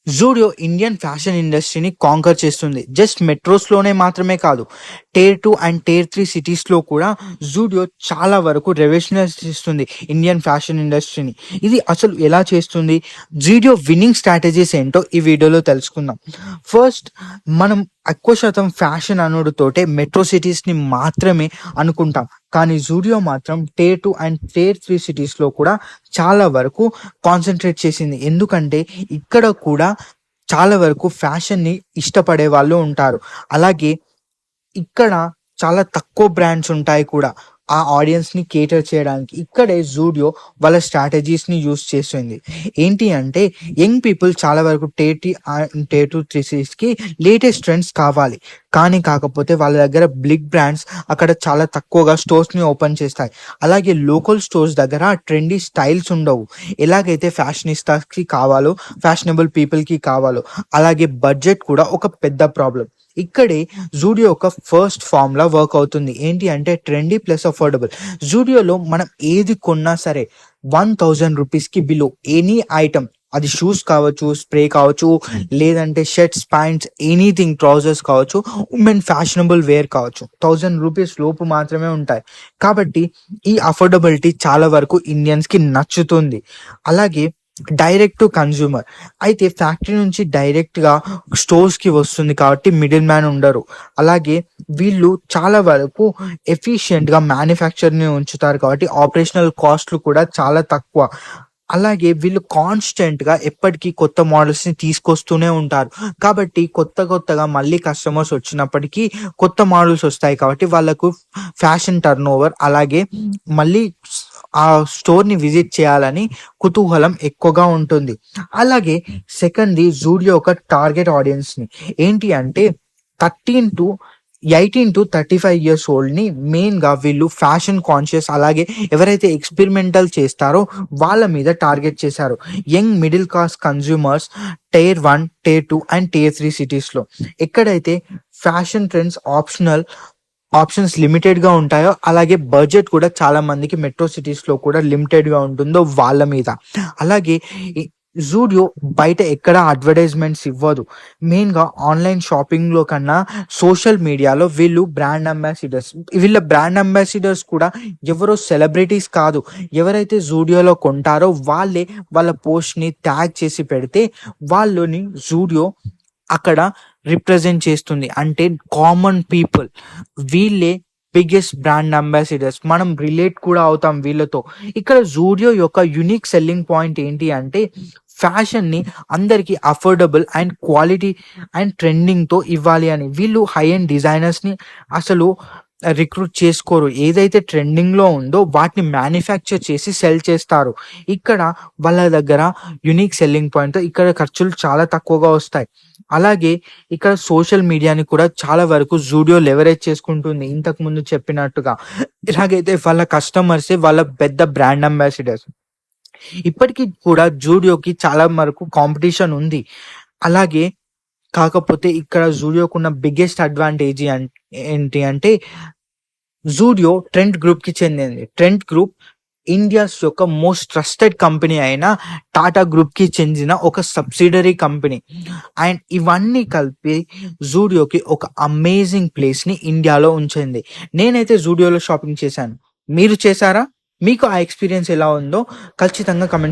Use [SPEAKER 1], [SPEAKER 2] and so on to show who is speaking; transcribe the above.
[SPEAKER 1] Zudio Indian fashion ఇండస్ట్రీని canker చేస్తుంది. Just మెట్రోస్‌లోనే మాత్రమే కాదు, టైర్ 2 అండ్ టైర్ 3 సిటీస్‌లో కూడా జూడియో చాలా వరకు రెవల్యూషనైజ్ చేస్తుంది ఇండియన్ ఫ్యాషన్ ఇండస్ట్రీని. ఇది అసలు ఎలా చేస్తుంది? జూడియో విన్నింగ్ స్ట్రాటజీస్ ఏంటో ఈ వీడియోలో తెలుసుకుందాం. ఫస్ట్, మనం ఎక్కువ శాతం ఫ్యాషన్ అనుడుతోటే మెట్రో సిటీస్‌ని మాత్రమే అనుకుంటాం. కానీ జూడియో మాత్రం టైర్ 2 అండ్ టైర్ 3 సిటీస్‌లో కూడా చాలా వరకు కాన్సంట్రేట్ చేసింది. ఎందుకంటే ఇక్కడ కూడా చాలా వరకు ఫ్యాషన్‌ని ఇష్టపడే వాళ్ళు ఉంటారు. అలాగే ఇక్కడ చాలా తక్కువ బ్రాండ్స్ ఉంటాయి కూడా ఆ ఆడియన్స్‌ని కేటర్ చేయడానికి. ఇక్కడే జూడియో వాళ్ళ స్ట్రాటజీస్‌ని యూజ్ చేసింది. ఏంటి అంటే యంగ్ పీపుల్ చాలా వరకు టైర్ 2, 3 సిటీస్‌కి లేటెస్ట్ ట్రెండ్స్ కావాలి. కాకపోతే వాళ్ళ దగ్గర బిగ్ బ్రాండ్స్ అక్కడ చాలా తక్కువగా స్టోర్స్‌ని ఓపెన్ చేస్తాయి. అలాగే లోకల్ స్టోర్స్ దగ్గర ట్రెండీ స్టైల్స్ ఉండవు. ఎలాగైతే ఫ్యాషనిస్టాస్‌కి కావాలో, ఫ్యాషనబుల్ పీపుల్‌కి కావాలో, అలాగే బడ్జెట్ కూడా ఒక పెద్ద ప్రాబ్లమ్. ఇక్కడే జూడియో ఒక ఫస్ట్ ఫార్ములా వర్క్ అవుతుంది. ఏంటి అంటే ట్రెండీ ప్లస్ అఫోర్డబుల్. జూడియోలో మనం ఏది కొన్నా సరే 1000 రూపీస్‌కి బిలో ఎనీ ఐటమ్, అది షూస్ కావచ్చు, స్ప్రే కావచ్చు, లేదంటే షర్ట్స్, ప్యాంట్స్, ఎనీథింగ్, ట్రౌజర్స్ కావచ్చు, ఉమెన్ ఫ్యాషనబుల్ వేర్ కావచ్చు, 1000 రూపీస్ లోపు మాత్రమే ఉంటాయి. కాబట్టి ఈ అఫోర్డబిలిటీ చాలా వరకు ఇండియన్స్‌కి నచ్చుతుంది. అలాగే డైరెక్ట్ టు కన్జ్యూమర్ అయితే ఫ్యాక్టరీ నుంచి డైరెక్ట్‌గా స్టోర్స్‌కి వస్తుంది కాబట్టి మిడిల్ మ్యాన్ ఉండరు. అలాగే వీళ్ళు చాలా వరకు ఎఫిషియెంట్‌గా మ్యానుఫ్యాక్చర్‌ని ఉంచుతారు కాబట్టి ఆపరేషనల్ కాస్ట్‌లు కూడా చాలా తక్కువ. అలాగే వీళ్ళు కాన్స్టెంట్‌గా ఎప్పటికీ కొత్త మోడల్స్‌ని తీసుకొస్తూనే ఉంటారు. కాబట్టి కొత్తగా మళ్ళీ కస్టమర్స్ వచ్చినప్పటికీ కొత్త మోడల్స్ వస్తాయి కాబట్టి వాళ్ళకు ఫ్యాషన్ టర్నోవర్, అలాగే మళ్ళీ ఆ స్టోర్‌ని విజిట్ చేయాలని కుతూహలం ఎక్కువగా ఉంటుంది. అలాగే సెకండ్‌ది జూడియో ఒక టార్గెట్ ఆడియన్స్‌ని ఏంటి అంటే 18-35 ఇయర్స్ ఓల్డ్‌ని మెయిన్‌గా వీళ్ళు ఫ్యాషన్ కాన్షియస్, అలాగే ఎవరైతే ఎక్స్పెరిమెంటల్ చేస్తారో వాళ్ళ మీద టార్గెట్ చేశారు. Young middle class consumers tier 1, tier 2 and tier 3 సిటీస్‌లో ఎక్కడైతే ఫ్యాషన్ ట్రెండ్స్ ఆప్షన్స్ లిమిటెడ్‌గా ఉంటాయో, అలాగే బడ్జెట్ కూడా చాలా మందికి మెట్రో సిటీస్‌లో కూడా లిమిటెడ్‌గా ఉంటుందో వాళ్ళ మీద. అలాగే జూడియో బయట ఎక్కడ అడ్వర్టైజ్మెంట్స్ ఇవ్వదు. మెయిన్‌గా ఆన్‌లైన్ షాపింగ్‌లో కన్నా సోషల్ మీడియాలో వీళ్ళు బ్రాండ్ అంబాసిడర్స్. వీళ్ళ బ్రాండ్ అంబాసిడర్స్ కూడా ఎవరో సెలబ్రిటీస్ కాదు. ఎవరైతే జూడియోలో కొంటారో వాళ్ళే వాళ్ళ పోస్ట్‌ని ట్యాగ్ చేసి పెడితే వాళ్ళని జూడియో అక్కడ రిప్రజెంట్ చేస్తుంది. అంటే కామన్ పీపుల్ వీళ్ళే బిగ్గెస్ట్ బ్రాండ్ అంబాసిడర్స్. మనం రిలేట్ కూడా అవుతాం వీళ్ళతో. ఇక్కడ జూడియో యొక్క యూనిక్ సెల్లింగ్ పాయింట్ ఏంటి అంటే ఫ్యాషన్‌ని అందరికీ అఫోర్డబుల్ అండ్ క్వాలిటీ అండ్ ట్రెండింగ్‌తో ఇవ్వాలి అని. వీళ్ళు హై ఎండ్ డిజైనర్స్‌ని అసలు రిక్రూట్ చేసుకోరు. ఏదైతే ట్రెండింగ్‌లో ఉందో వాటిని మ్యానుఫ్యాక్చర్ చేసి సెల్ చేస్తారు. ఇక్కడ వాళ్ళ దగ్గర యూనిక్ సెల్లింగ్ పాయింట్‌తో ఇక్కడ ఖర్చులు చాలా తక్కువగా వస్తాయి. అలాగే ఇక్కడ సోషల్ మీడియాని కూడా చాలా వరకు జూడియో లెవరేజ్ చేసుకుంటుంది ఇంతకుముందు చెప్పినట్టుగా. ఎలాగైతే వాళ్ళ కస్టమర్సే వాళ్ళ పెద్ద బ్రాండ్ అంబాసిడర్స్. ఇప్పటికి కూడా జూడియోకి చాలా వరకు కాంపిటీషన్ ఉంది. అలాగే కాకపోతే ఇక్కడ జూడియోకున్న బిగ్గెస్ట్ అడ్వాంటేజ్ ఏంటి అంటే జూడియో ట్రెంట్ గ్రూప్‌కి చెందింది. ట్రెంట్ గ్రూప్ ఇండియాస్ యొక్క మోస్ట్ ట్రస్టెడ్ కంపెనీ అయిన టాటా గ్రూప్‌కి చెందిన ఒక సబ్సిడరీ కంపెనీ. అండ్ ఇవన్నీ కలిపి జూడియోకి ఒక అమేజింగ్ ప్లేస్‌ని ఇండియాలో ఉంచింది. నేనైతే జూడియోలో షాపింగ్ చేశాను. మీరు చేశారా? మీకు ఆ ఎక్స్‌పీరియన్స్ ఎలా ఉందో ఖచ్చితంగా కమెంట్